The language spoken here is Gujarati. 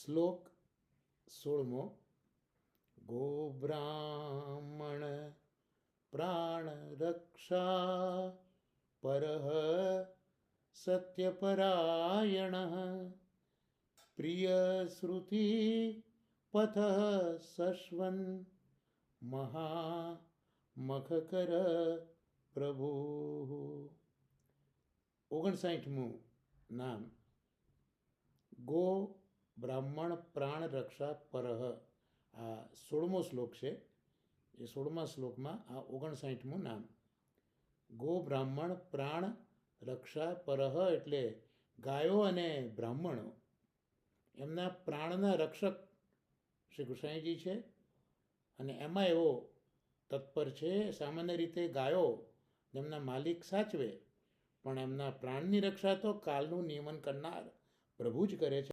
શ્લોક 16મો. ગો બ્રાહ્મણ પ્રાણ રક્ષા પરઃ સત્યપરાયણ પ્રિય શ્રુતિ પથ સશ્વન મહામખકર પ્રભુ. 59મું નામ. ગો બ્રાહ્મણ પ્રાણ રક્ષા પરહ. આ 16મો શ્લોક છે. એ 16મા શ્લોકમાં આ 59મું નામ. ગો બ્રાહ્મણ પ્રાણ રક્ષા પરહ એટલે ગાયો અને બ્રાહ્મણો એમના પ્રાણના રક્ષક શ્રી ગુસાઈજી છે. અને એમાં એવો તત્પર છે. સામાન્ય રીતે ગાયો એમના માલિક સાચવે, પણ એમના પ્રાણની રક્ષા તો કાલનું નિયમન કરનાર પ્રભુ જ કરે છે.